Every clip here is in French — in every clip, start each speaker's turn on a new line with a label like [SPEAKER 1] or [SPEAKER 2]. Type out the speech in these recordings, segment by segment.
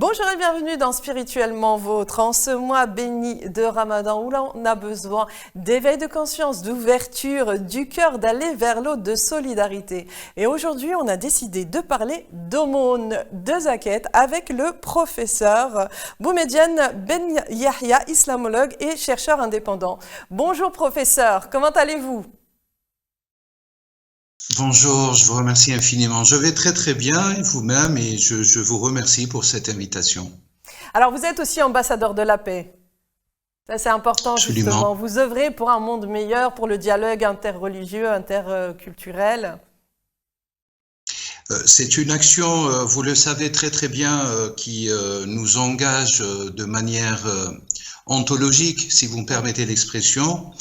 [SPEAKER 1] Bonjour et bienvenue dans Spirituellement Vôtre. En ce mois béni de Ramadan où l'on a besoin d'éveil de conscience, d'ouverture du cœur, d'aller vers l'autre, de solidarité. Et aujourd'hui, on a décidé de parler d'aumône, de zakat avec le professeur Boumediene Ben Yahya, islamologue et chercheur indépendant. Bonjour professeur, comment allez-vous ?
[SPEAKER 2] Bonjour, je vous remercie infiniment. Je vais très très bien et vous-même et je vous remercie pour cette invitation.
[SPEAKER 1] Alors vous êtes aussi ambassadeur de la paix. Ça c'est important.
[SPEAKER 2] Absolument.
[SPEAKER 1] Justement. Vous œuvrez pour un monde meilleur, pour le dialogue interreligieux, interculturel.
[SPEAKER 2] C'est une action, vous le savez très très bien, qui nous engage de manière ontologique, si vous me permettez l'expression.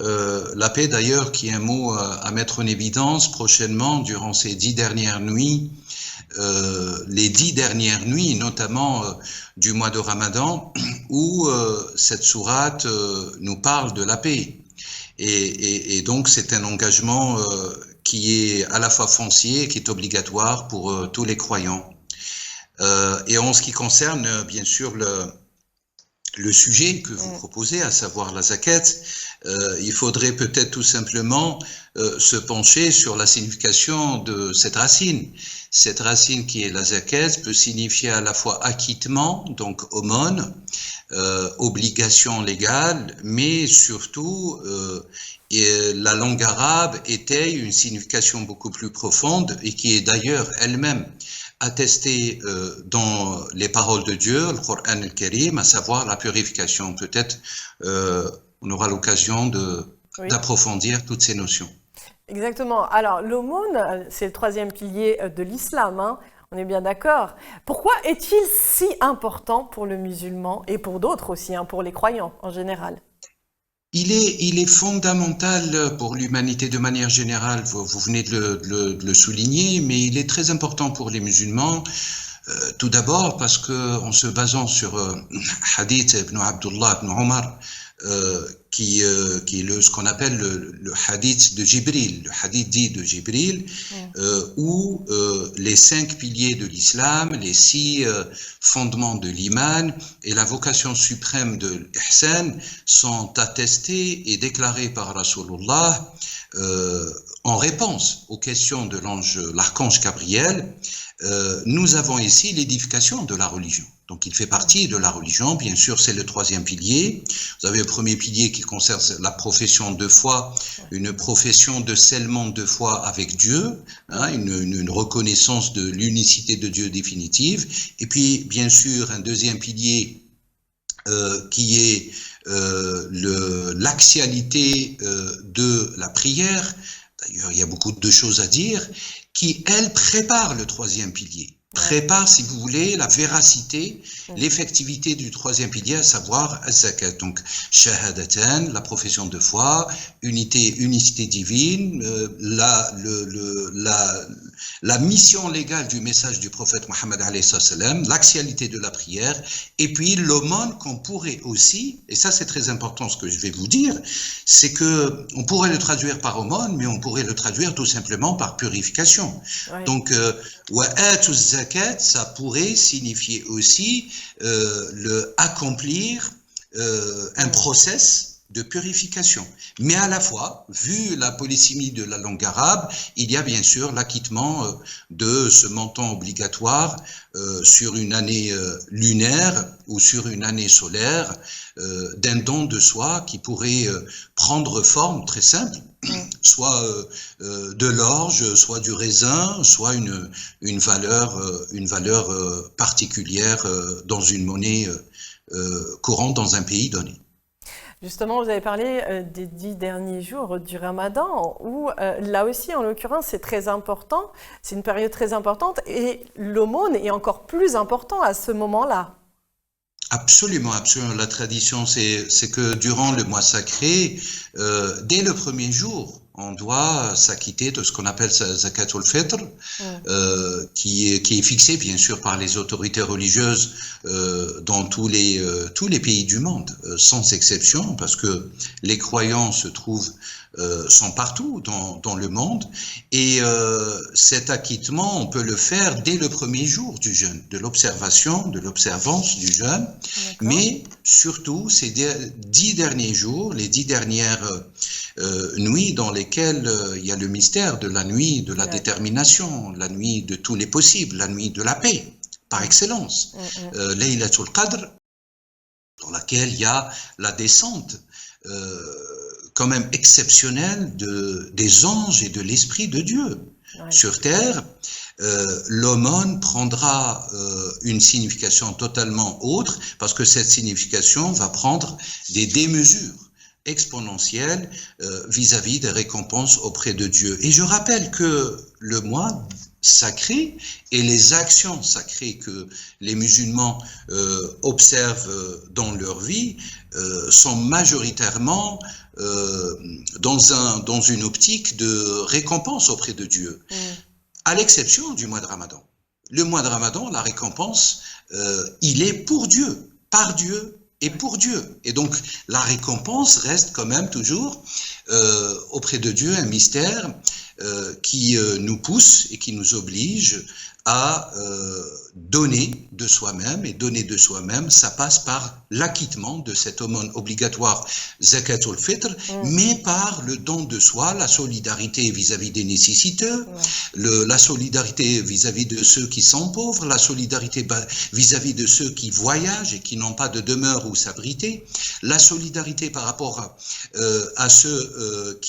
[SPEAKER 2] La paix d'ailleurs, qui est un mot à mettre en évidence prochainement durant ces 10 dernières nuits, les 10 dernières nuits notamment du mois de Ramadan, où cette sourate nous parle de la paix. Et donc c'est un engagement qui est à la fois foncier et qui est obligatoire pour tous les croyants. Et en ce qui concerne bien sûr le sujet que vous proposez, à savoir la zakat, il faudrait peut-être tout simplement se pencher sur la signification de cette racine. Cette racine qui est la zakat peut signifier à la fois acquittement, donc aumône, obligation légale, mais surtout la langue arabe étaye une signification beaucoup plus profonde et qui est d'ailleurs elle-même attesté dans les paroles de Dieu, le Coran al-Karim, à savoir la purification. Peut-être on aura l'occasion d'approfondir toutes ces notions.
[SPEAKER 1] Exactement. Alors l'aumône, c'est le troisième pilier de l'islam, hein. On est bien d'accord. Pourquoi est-il si important pour le musulman et pour d'autres aussi, hein, pour les croyants en général ?
[SPEAKER 2] Il est fondamental pour l'humanité de manière générale, vous venez de le souligner, mais il est très important pour les musulmans, tout d'abord parce que en se basant sur hadith ibn Abdullah ibn Omar, qui est ce qu'on appelle le hadith de Jibril, le hadith dit de Jibril, où les 5 piliers de l'islam, les 6 fondements de l'iman et la vocation suprême de l'ihsan sont attestés et déclarés par Rasulullah en réponse aux questions de l'archange Gabriel. Nous avons ici l'édification de la religion. Donc il fait partie de la religion, bien sûr c'est le troisième pilier. Vous avez le premier pilier qui concerne la profession de foi, une profession de scellement de foi avec Dieu, hein, une reconnaissance de l'unicité de Dieu définitive. Et puis bien sûr un deuxième pilier qui est l'axialité de la prière. D'ailleurs il y a beaucoup de choses à dire, qui elle prépare le troisième pilier. Prépare, si vous voulez, la véracité, l'effectivité du troisième pilier, à savoir az-zakat. Donc, shahadatan, la profession de foi, unicité divine, la mission légale du message du prophète Mohammed alayhi salam, l'axialité de la prière, et puis l'aumône qu'on pourrait aussi, et ça c'est très important ce que je vais vous dire, c'est que on pourrait le traduire par aumône, mais on pourrait le traduire tout simplement par purification. Ouais. Donc, wa'atu zakat, ça pourrait signifier aussi accomplir un process de purification. Mais à la fois, vu la polysémie de la langue arabe, il y a bien sûr l'acquittement de ce montant obligatoire sur une année lunaire ou sur une année solaire d'un don de soi qui pourrait prendre forme très simple, soit de l'orge, soit du raisin, soit une valeur particulière dans une monnaie courante dans un pays donné.
[SPEAKER 1] Justement, vous avez parlé des 10 derniers jours du Ramadan, où là aussi, en l'occurrence, c'est très important, c'est une période très importante, et l'aumône est encore plus important à ce moment-là.
[SPEAKER 2] Absolument, absolument. La tradition, c'est que durant le mois sacré, dès le premier jour, on doit s'acquitter de ce qu'on appelle zakatul fitr, qui est fixé bien sûr par les autorités religieuses dans tous les pays du monde, sans exception, parce que les croyants sont partout dans le monde, et cet acquittement, on peut le faire dès le premier jour du jeûne, de l'observance du jeûne, mais surtout ces 10 derniers jours, les 10 dernières nuits dans lesquelles il y a le mystère de la nuit de la détermination, la nuit de tous les possibles, la nuit de la paix, par excellence, Laylatul Qadr, dans laquelle il y a la descente quand même exceptionnelle des anges et de l'Esprit de Dieu sur terre. L'aumône prendra une signification totalement autre, parce que cette signification va prendre des démesures exponentielles vis-à-vis des récompenses auprès de Dieu. Et je rappelle que le mois sacré et les actions sacrées que les musulmans observent dans leur vie sont majoritairement dans une optique de récompense auprès de Dieu, à l'exception du mois de Ramadan. Le mois de Ramadan, la récompense, il est pour Dieu, par Dieu et pour Dieu. Et donc, la récompense reste quand même toujours auprès de Dieu un mystère qui nous pousse et qui nous oblige à donner de soi-même, et donner de soi-même, ça passe par l'acquittement de cette aumône obligatoire zakatul fitr, mais par le don de soi, la solidarité vis-à-vis des nécessiteux, la solidarité vis-à-vis de ceux qui sont pauvres, la solidarité vis-à-vis de ceux qui voyagent et qui n'ont pas de demeure où s'abriter, la solidarité par rapport à ceux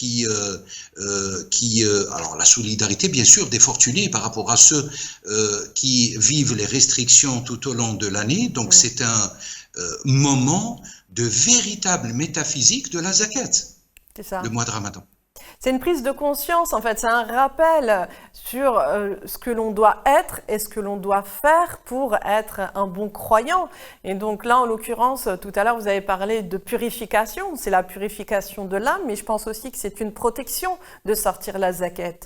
[SPEAKER 2] alors la solidarité bien sûr des fortunés par rapport à ceux qui vivent les restrictions tout au long de l'année. Donc c'est un moment de véritable métaphysique de la zakat, le mois de Ramadan.
[SPEAKER 1] C'est une prise de conscience, en fait, c'est un rappel sur ce que l'on doit être et ce que l'on doit faire pour être un bon croyant. Et donc là, en l'occurrence, tout à l'heure, vous avez parlé de purification, c'est la purification de l'âme, mais je pense aussi que c'est une protection de sortir la zakat.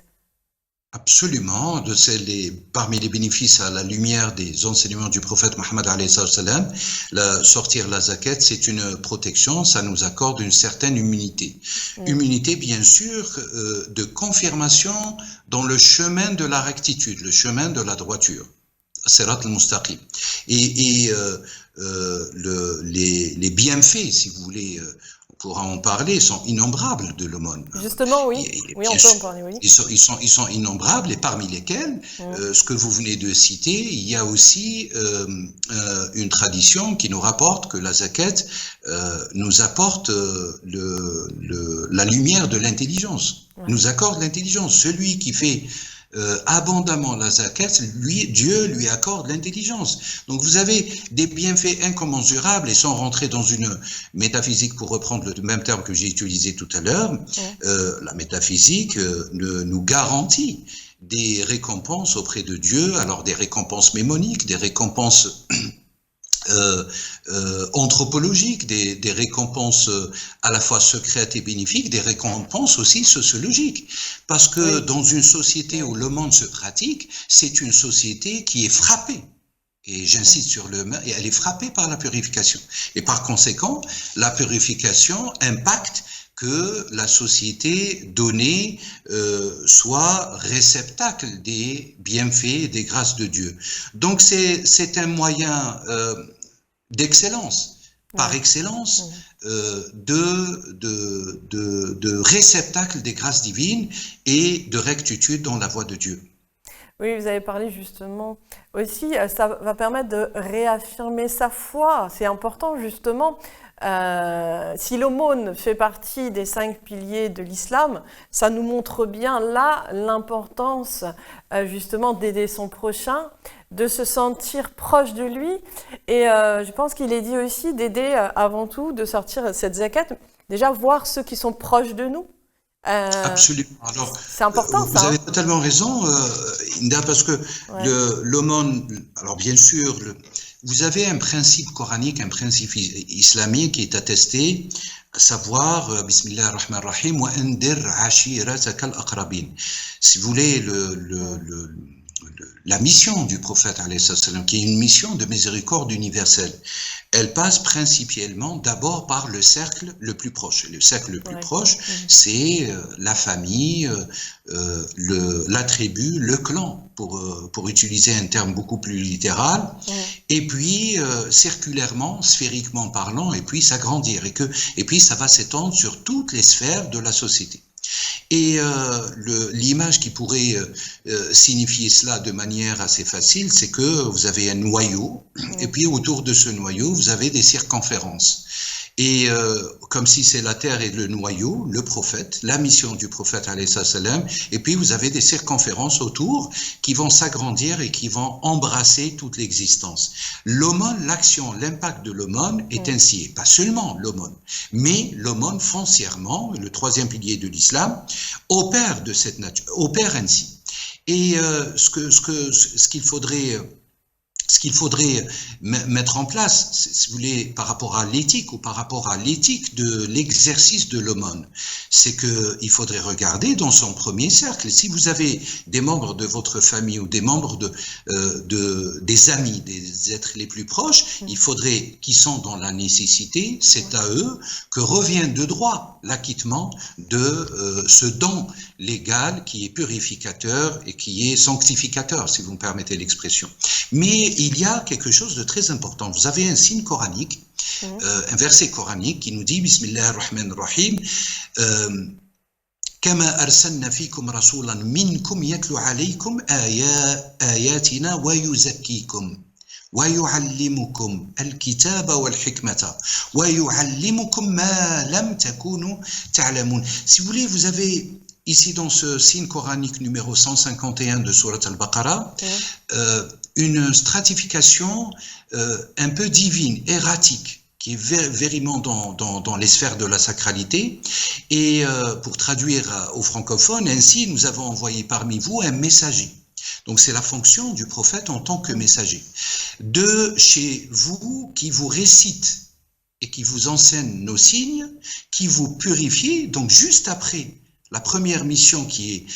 [SPEAKER 2] Absolument, parmi les bénéfices à la lumière des enseignements du prophète Mohammed alayhi salam, sortir la zakat, c'est une protection, ça nous accorde une certaine immunité. Immunité, bien sûr, de confirmation dans le chemin de la rectitude, le chemin de la droiture. Sirat al-Mustaqim. Et les bienfaits, si vous voulez, on pourra en parler, sont innombrables de l'aumône.
[SPEAKER 1] Justement, oui. Oui, on peut en parler, oui.
[SPEAKER 2] Ils sont innombrables, et parmi lesquels, ce que vous venez de citer, il y a aussi une tradition qui nous rapporte que la zakat nous apporte la lumière de l'intelligence, nous accorde l'intelligence. Celui qui fait abondamment la zakat, Dieu lui accorde l'intelligence. Donc vous avez des bienfaits incommensurables, et sans rentrer dans une métaphysique, pour reprendre le même terme que j'ai utilisé tout à l'heure, la métaphysique nous garantit des récompenses auprès de Dieu, alors des récompenses mémoniques, des récompenses anthropologiques, des récompenses à la fois secrètes et bénéfiques, des récompenses aussi sociologiques. Parce que dans une société où le monde se pratique, c'est une société qui est frappée. Et j'insiste sur et elle est frappée par la purification. Et par conséquent, la purification impacte que la société donnée soit réceptacle des bienfaits et des grâces de Dieu. Donc c'est un moyen d'excellence, par excellence, de réceptacle des grâces divines et de rectitude dans la voie de Dieu.
[SPEAKER 1] Oui, vous avez parlé justement aussi, ça va permettre de réaffirmer sa foi. C'est important justement. Si l'aumône fait partie des 5 piliers de l'islam, ça nous montre bien là l'importance justement d'aider son prochain, de se sentir proche de lui. Et je pense qu'il est dit aussi d'aider avant tout, de sortir cette zakat, déjà voir ceux qui sont proches de nous.
[SPEAKER 2] Absolument. Alors,
[SPEAKER 1] c'est important,
[SPEAKER 2] vous avez totalement raison, Inda, parce que l'aumône, alors bien sûr, vous avez un principe coranique, un principe islamique qui est attesté, à savoir, Bismillah ar-Rahman ar-Rahim, wa andir ashiratak al-aqrabin. Si vous voulez, la mission du prophète, qui est une mission de miséricorde universelle, elle passe principalement d'abord par le cercle le plus proche. Le cercle le plus proche, c'est la famille, la tribu, le clan, pour utiliser un terme beaucoup plus littéral, et puis circulairement, sphériquement parlant, et puis s'agrandir, et puis ça va s'étendre sur toutes les sphères de la société. Et l'image qui pourrait signifier cela de manière assez facile, c'est que vous avez un noyau, et puis autour de ce noyau, vous avez des circonférences. Et comme si c'est la terre et le noyau, le prophète, la mission du prophète, alayhi salam, et puis vous avez des circonférences autour qui vont s'agrandir et qui vont embrasser toute l'existence. L'aumône, l'action, l'impact de l'aumône est ainsi, et pas seulement l'aumône, mais l'aumône foncièrement, le troisième pilier de l'islam, opère de cette nature, opère ainsi. Et ce qu'il faudrait mettre en place, si vous voulez, par rapport à l'éthique ou par rapport à l'éthique de l'exercice de l'aumône, c'est qu'il faudrait regarder dans son premier cercle. Si vous avez des membres de votre famille ou des membres des amis, des êtres les plus proches, il faudrait qu'ils sont dans la nécessité, c'est à eux que revient de droit l'acquittement de ce don légal qui est purificateur et qui est sanctificateur, si vous me permettez l'expression. Mais il y a quelque chose de très important. Vous avez un signe coranique, un verset coranique qui nous dit, Bismillah ar-Rahman ar-Rahim, Kama arsalna fikum rasulan minkum yatlu alaykum ayatina wa yuzakkikum wa yuallimukum al-kitaba wal-hikmata wa yuallimukum ma lam takunu ta'lamun. Si vous voulez, vous avez ici dans ce signe coranique numéro 151 de Surat al-Baqarah, une stratification un peu divine, erratique, qui est véritablement dans les sphères de la sacralité. Et pour traduire aux francophones, ainsi, nous avons envoyé parmi vous un messager. Donc c'est la fonction du prophète en tant que messager. De chez vous qui vous récite et qui vous enseigne nos signes, qui vous purifie, donc juste après la première mission qui est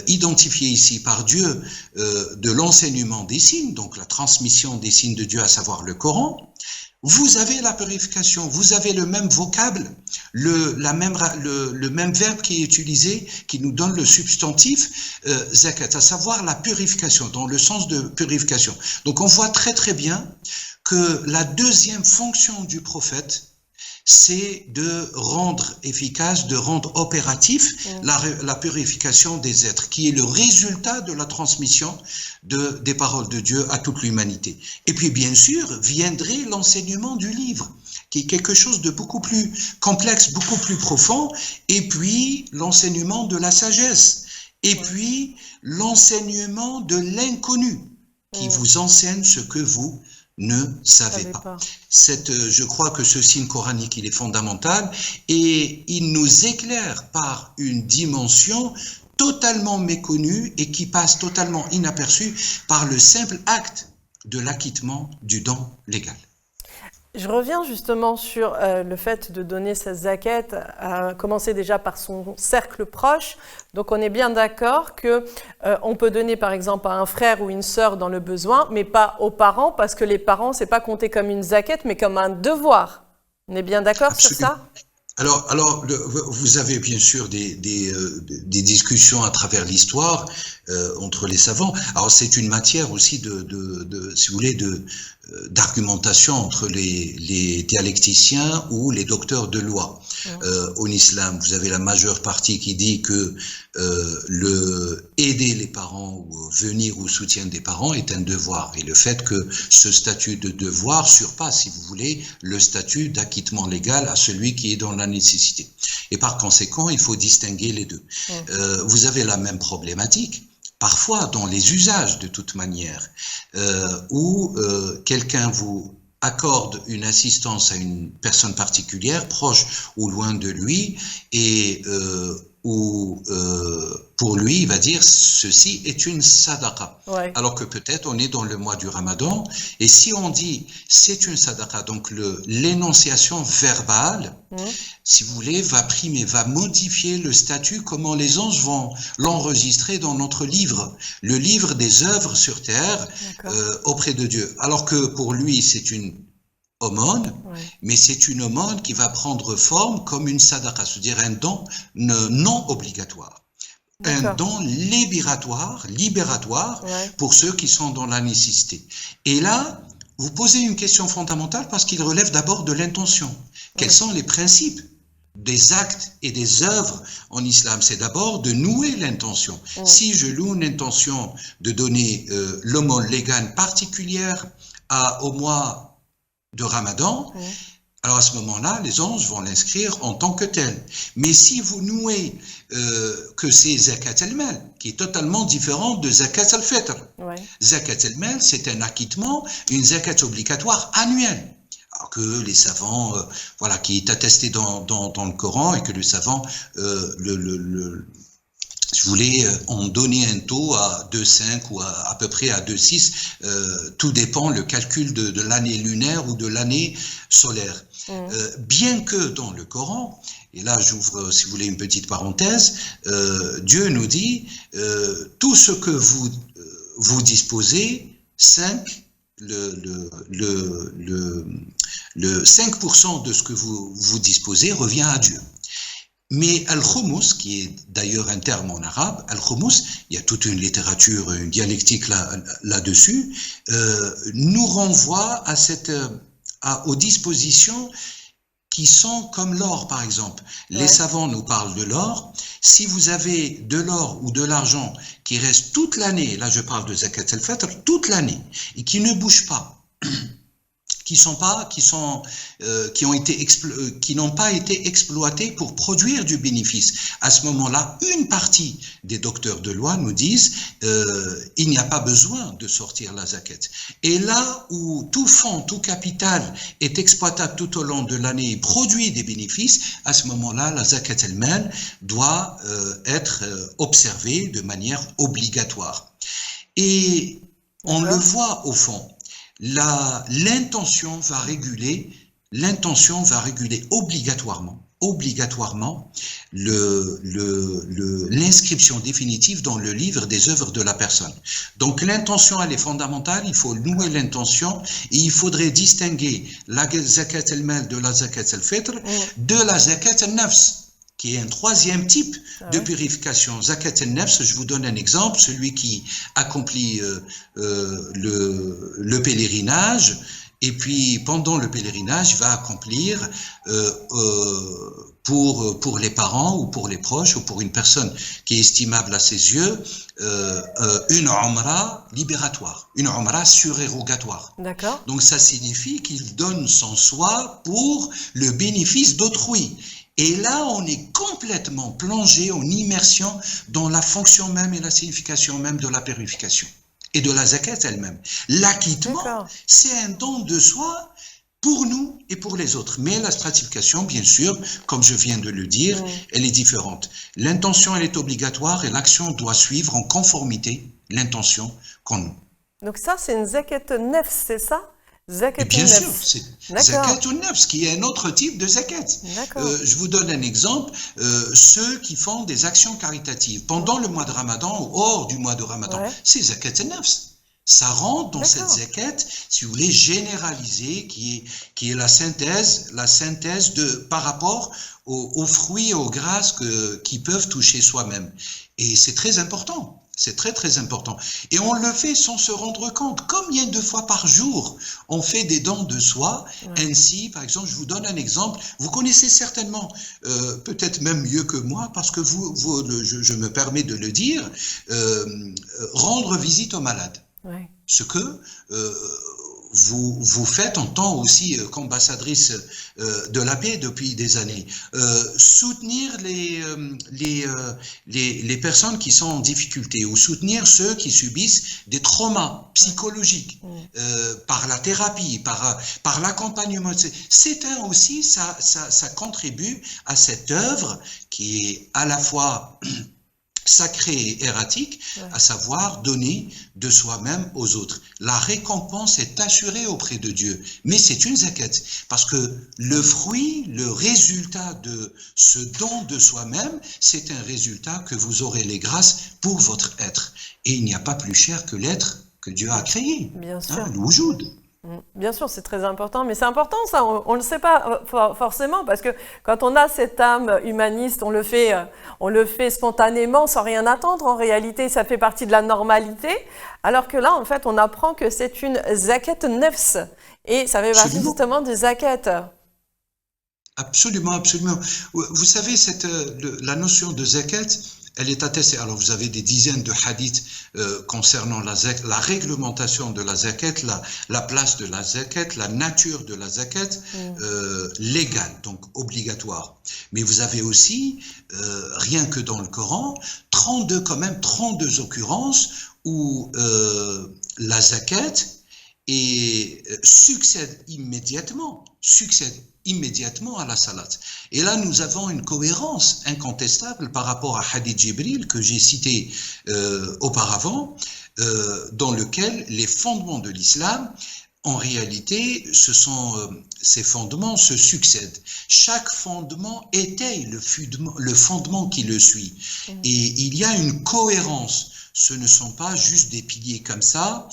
[SPEAKER 2] identifiée ici par Dieu de l'enseignement des signes, donc la transmission des signes de Dieu, à savoir le Coran, vous avez la purification, vous avez le même vocable, le même verbe qui est utilisé, qui nous donne le substantif zakat, à savoir la purification, dans le sens de purification. Donc on voit très très bien que la deuxième fonction du prophète, c'est de rendre efficace, de rendre opératif la purification des êtres, qui est le résultat de la transmission des paroles de Dieu à toute l'humanité. Et puis bien sûr, viendrait l'enseignement du livre, qui est quelque chose de beaucoup plus complexe, beaucoup plus profond, et puis l'enseignement de la sagesse, et puis l'enseignement de l'inconnu, qui vous enseigne ce que vous ne savez pas. Je crois que ce signe coranique, il est fondamental et il nous éclaire par une dimension totalement méconnue et qui passe totalement inaperçue par le simple acte de l'acquittement du don légal.
[SPEAKER 1] Je reviens justement sur le fait de donner sa zakat, à commencer déjà par son cercle proche. Donc on est bien d'accord que on peut donner par exemple à un frère ou une sœur dans le besoin, mais pas aux parents, parce que les parents, c'est pas compté comme une zakat, mais comme un devoir. On est bien d'accord sur ça ?
[SPEAKER 2] Alors, vous avez bien sûr des discussions à travers l'histoire entre les savants. Alors, c'est une matière aussi si vous voulez, d'argumentation entre les dialecticiens ou les docteurs de loi. En islam, vous avez la majeure partie qui dit que aider les parents ou venir au soutien des parents est un devoir. Et le fait que ce statut de devoir surpasse, si vous voulez, le statut d'acquittement légal à celui qui est dans la nécessité. Et par conséquent, il faut distinguer les deux. Vous avez la même problématique, parfois dans les usages de toute manière, où quelqu'un vous accorde une assistance à une personne particulière, proche ou loin de lui, et où pour lui, il va dire ceci est une sadaqa.
[SPEAKER 1] Ouais.
[SPEAKER 2] Alors que peut-être on est dans le mois du Ramadan, et si on dit c'est une sadaqa, donc l'énonciation verbale, si vous voulez, va primer, va modifier le statut, comment les anges vont l'enregistrer dans notre livre, le livre des œuvres sur terre auprès de Dieu. Alors que pour lui, c'est une aumône, mais c'est une aumône qui va prendre forme comme une sadaqa, c'est-à-dire un don non obligatoire. Un don libératoire pour ceux qui sont dans la nécessité. Et là, vous posez une question fondamentale parce qu'il relève d'abord de l'intention. Quels sont les principes des actes et des œuvres en islam? C'est d'abord de nouer l'intention. Si je loue une intention de donner l'aumône légale particulière au mois de Ramadan, alors à ce moment-là, les anges vont l'inscrire en tant que tel. Mais si vous nouez que c'est zakat al-mal, qui est totalement différent de zakat al-fitr. Zakat al-mal, c'est un acquittement, une zakat obligatoire annuelle. Alors que les savants, voilà, qui est attesté dans le Coran, et que les savants, si vous voulez, on donnait un taux à 2,5 ou à peu près à 2,6, tout dépend le calcul de l'année lunaire ou de l'année solaire. Bien que dans le Coran, et là j'ouvre, si vous voulez, une petite parenthèse, Dieu nous dit, tout ce que vous disposez, le 5% de ce que vous disposez revient à Dieu. Mais al-khumous, qui est d'ailleurs un terme en arabe, al-khumous, il y a toute une littérature, une dialectique là-dessus, nous renvoie aux dispositions qui sont comme l'or, par exemple. Les savants nous parlent de l'or. Si vous avez de l'or ou de l'argent qui reste toute l'année, là je parle de zakat al-fitr, toute l'année, et qui ne bouge pas, qui n'ont pas été exploités pour produire du bénéfice. À ce moment-là, une partie des docteurs de loi nous disent il n'y a pas besoin de sortir la zakat. Et là où tout fonds, tout capital est exploitable tout au long de l'année et produit des bénéfices, à ce moment-là, la zakat elle-même doit être observée de manière obligatoire. Et on le voit au fond. L'intention va réguler obligatoirement l'inscription définitive dans le livre des œuvres de la personne. Donc l'intention, elle est fondamentale, il faut nouer l'intention, et il faudrait distinguer la zakat al-mal de la zakat al-fitr de la zakat al-nafs, qui est un troisième type de purification. Zakat al-nafs, je vous donne un exemple, celui qui accomplit le pèlerinage, et puis pendant le pèlerinage, il va accomplir pour les parents ou pour les proches ou pour une personne qui est estimable à ses yeux, une umrah libératoire, une umrah surérogatoire.
[SPEAKER 1] D'accord.
[SPEAKER 2] Donc ça signifie qu'il donne son soi pour le bénéfice d'autrui. Et là, on est complètement plongé en immersion dans la fonction même et la signification même de la purification et de la zakat elle-même. L'acquittement, c'est un don de soi pour nous et pour les autres. Mais la stratification, bien sûr, comme je viens de le dire, elle est différente. L'intention, elle est obligatoire et l'action doit suivre en conformité l'intention qu'on a.
[SPEAKER 1] Donc ça, c'est une zakat nefs, c'est ça?
[SPEAKER 2] Et bien sûr, c'est zakat al-nafs, qui est un autre type de zakat. Je vous donne un exemple, ceux qui font des actions caritatives pendant le mois de Ramadan ou hors du mois de Ramadan, c'est zakat al-nafs. Ça rentre dans cette zakat, si vous voulez, généralisée, qui est la synthèse par rapport aux fruits et aux grâces qui peuvent toucher soi-même. Et c'est très important. C'est très très important. Et on le fait sans se rendre compte. Combien de fois par jour on fait des dons de soi? Ainsi, par exemple, je vous donne un exemple. Vous connaissez certainement, peut-être même mieux que moi, parce que je me permets de le dire, rendre visite aux malades. Ce que vous faites en tant aussi qu'ambassadrice de la paix depuis des années, soutenir les personnes qui sont en difficulté ou soutenir ceux qui subissent des traumas psychologiques par la thérapie, par l'accompagnement. C'est aussi, ça contribue à cette œuvre qui est à la fois sacré et erratique, à savoir donner de soi-même aux autres. La récompense est assurée auprès de Dieu, mais c'est une zakat, parce que le fruit, le résultat de ce don de soi-même, c'est un résultat que vous aurez les grâces pour votre être. Et il n'y a pas plus cher que l'être que Dieu a créé.
[SPEAKER 1] Bien sûr.
[SPEAKER 2] L'wujoud.
[SPEAKER 1] Bien sûr, c'est très important, mais c'est important ça, on ne le sait pas forcément, parce que quand on a cette âme humaniste, on le fait spontanément, sans rien attendre, en réalité, ça fait partie de la normalité, alors que là, en fait, on apprend que c'est une zakat nefs, et ça fait partie justement de zakat.
[SPEAKER 2] Absolument, absolument. Vous savez, la notion de zakat, elle est attestée. Alors, vous avez des dizaines de hadiths concernant la réglementation de la zakat, la place de la zakat, la nature de la zakat, légale, donc obligatoire. Mais vous avez aussi, rien que dans le Coran, 32 occurrences où la zakat succède immédiatement à la salat. Et là, nous avons une cohérence incontestable par rapport à Hadith Jibril que j'ai cité auparavant, dans lequel les fondements de l'islam, en réalité, ces fondements se succèdent. Chaque fondement étaye le fondement qui le suit. Et il y a une cohérence. Ce ne sont pas juste des piliers comme ça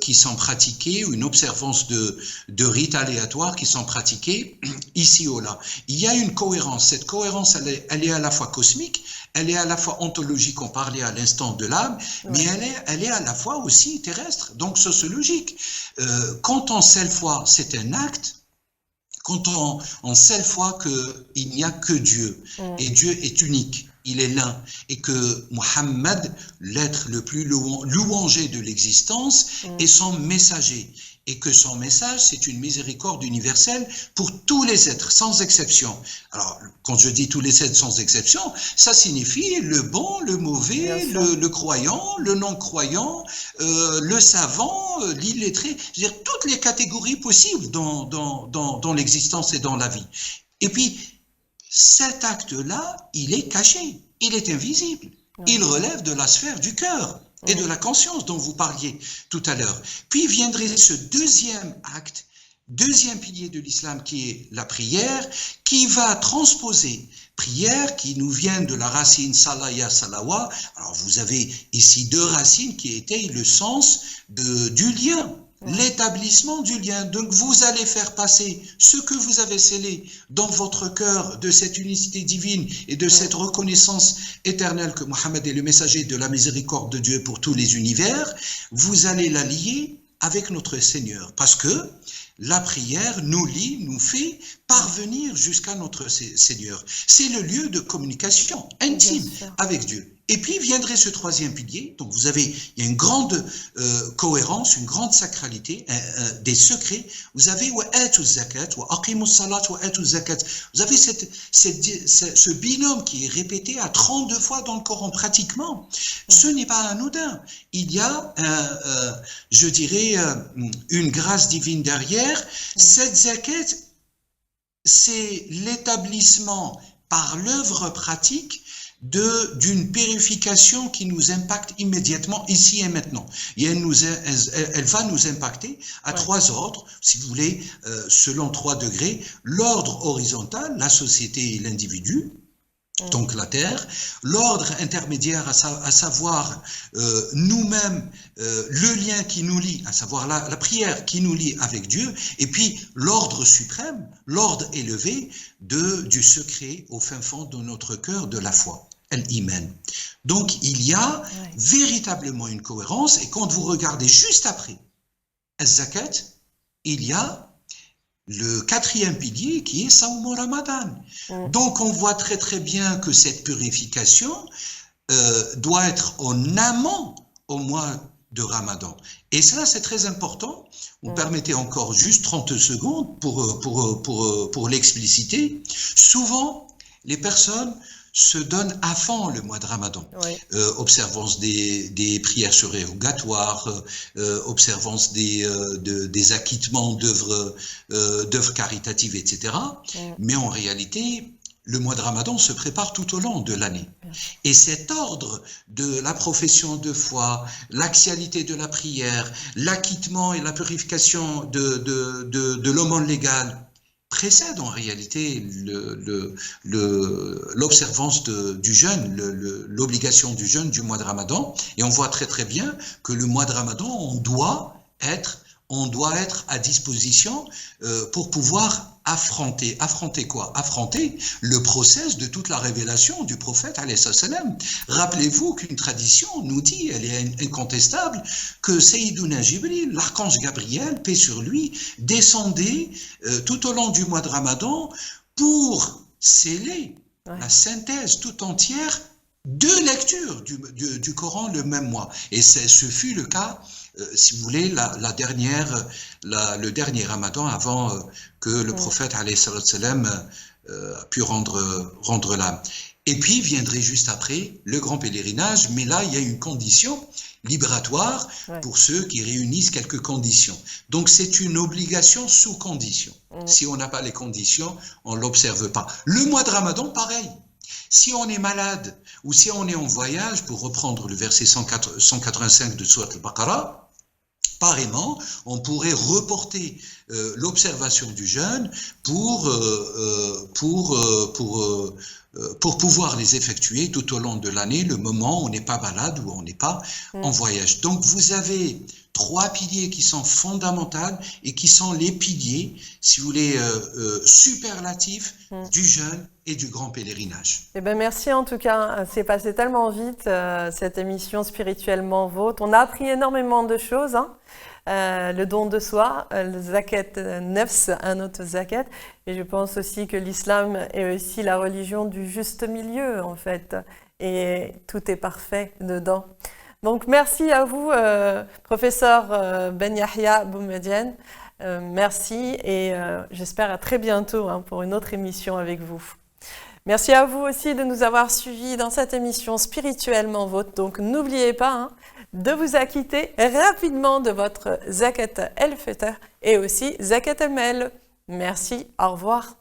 [SPEAKER 2] qui sont pratiqués, ou une observance de rites aléatoires qui sont pratiqués ici ou là. Il y a une cohérence. Cette cohérence, elle est à la fois cosmique, elle est à la fois ontologique, on parlait à l'instant de l'âme, mais elle est à la fois aussi terrestre, donc sociologique. Quand on sait foi, c'est un acte. Quand on sait foi qu'il n'y a que Dieu, et Dieu est unique. Il est l'un, et que Muhammad, l'être le plus louangé de l'existence, est son messager, et que son message, c'est une miséricorde universelle pour tous les êtres, sans exception. Alors, quand je dis tous les êtres sans exception, ça signifie le bon, le mauvais, le croyant, le non-croyant, le savant, l'illettré, c'est-à-dire toutes les catégories possibles dans l'existence et dans la vie. Et puis, cet acte-là, il est caché, il est invisible, il relève de la sphère du cœur et de la conscience dont vous parliez tout à l'heure. Puis viendrait ce deuxième acte, deuxième pilier de l'islam qui est la prière, qui va transposer prière qui nous vient de la racine salaya salawa. Alors vous avez ici deux racines qui étaient le sens du lien. L'établissement du lien. Donc vous allez faire passer ce que vous avez scellé dans votre cœur de cette unicité divine et de cette reconnaissance éternelle que Mohammed est le messager de la miséricorde de Dieu pour tous les univers, vous allez la lier avec notre Seigneur, parce que la prière nous lie, nous fait parvenir jusqu'à notre Seigneur. C'est le lieu de communication intime avec Dieu. Et puis viendrait ce troisième pilier. Donc vous avez, il y a une grande cohérence, une grande sacralité, des secrets. Vous avez wa'atu zakat, wa aqimu salat wa atu zakat. Vous avez ce binôme qui est répété à 32 fois dans le Coran pratiquement. Ce n'est pas anodin. Il y a, je dirais, une grâce divine derrière. Cette zakat, c'est l'établissement par l'œuvre pratique d'une purification qui nous impacte immédiatement, ici et maintenant. Et elle va nous impacter à trois ordres, si vous voulez, selon 3 degrés. L'ordre horizontal, la société et l'individu, donc la terre. L'ordre intermédiaire, à savoir nous-mêmes, le lien qui nous lie, à savoir la prière qui nous lie avec Dieu. Et puis l'ordre suprême, l'ordre élevé du secret au fin fond de notre cœur de la foi. Al-Iman. Donc il y a véritablement une cohérence, et quand vous regardez juste après Al-Zakat, il y a le 4e pilier qui est Sawm Ramadan. Donc on voit très très bien que cette purification doit être en amont au mois de Ramadan. Et ça, c'est très important. Vous me permettez encore juste 30 secondes pour l'expliciter. Souvent, les personnes se donnent à fond le mois de Ramadan.
[SPEAKER 1] Oui.
[SPEAKER 2] Observance des prières surérogatoires, observance des acquittements d'œuvres caritatives, etc. Mais en réalité, le mois de Ramadan se prépare tout au long de l'année. Et cet ordre de la profession de foi, l'axialité de la prière, l'acquittement et la purification de l'aumône légale précède en réalité l'observance du jeûne, l'obligation du jeûne du mois de Ramadan. Et on voit très très bien que le mois de Ramadan, on doit être à disposition pour pouvoir affronter quoi? Affronter le process de toute la révélation du prophète alayhi salam. Rappelez-vous qu'une tradition nous dit, elle est incontestable, que Sayyiduna Jibril, l'archange Gabriel, paix sur lui, descendait tout au long du mois de Ramadan pour sceller la synthèse tout entière de lecture du Coran le même mois. Et ce fut le cas, si vous voulez, le dernier Ramadan avant que le prophète alayhi salam a pu rendre l'âme. Et puis viendrait juste après le grand pèlerinage, mais là il y a une condition libératoire pour ceux qui réunissent quelques conditions. Donc c'est une obligation sous condition. Si on n'a pas les conditions, on ne l'observe pas. Le mois de Ramadan, pareil. Si on est malade ou si on est en voyage, pour reprendre le verset 185 de Sourate al-Baqarah, pareillement, on pourrait reporter l'observation du jeûne pour pouvoir les effectuer tout au long de l'année, le moment où on n'est pas malade ou on n'est pas en voyage. Donc vous avez 3 piliers qui sont fondamentaux et qui sont les piliers, si vous voulez, superlatifs du jeûne et du grand pèlerinage.
[SPEAKER 1] Eh ben merci en tout cas, c'est passé tellement vite cette émission Spirituellement Vôtre. On a appris énormément de choses, le don de soi, le zakat nefs, un autre zakat, et je pense aussi que l'islam est aussi la religion du juste milieu en fait, et tout est parfait dedans. Donc merci à vous, professeur Ben Yahya Boumedienne, merci et j'espère à très bientôt pour une autre émission avec vous. Merci à vous aussi de nous avoir suivis dans cette émission Spirituellement Vôtre. Donc n'oubliez pas de vous acquitter rapidement de votre zakat el-fitr et aussi zakat el-mal. Merci, au revoir.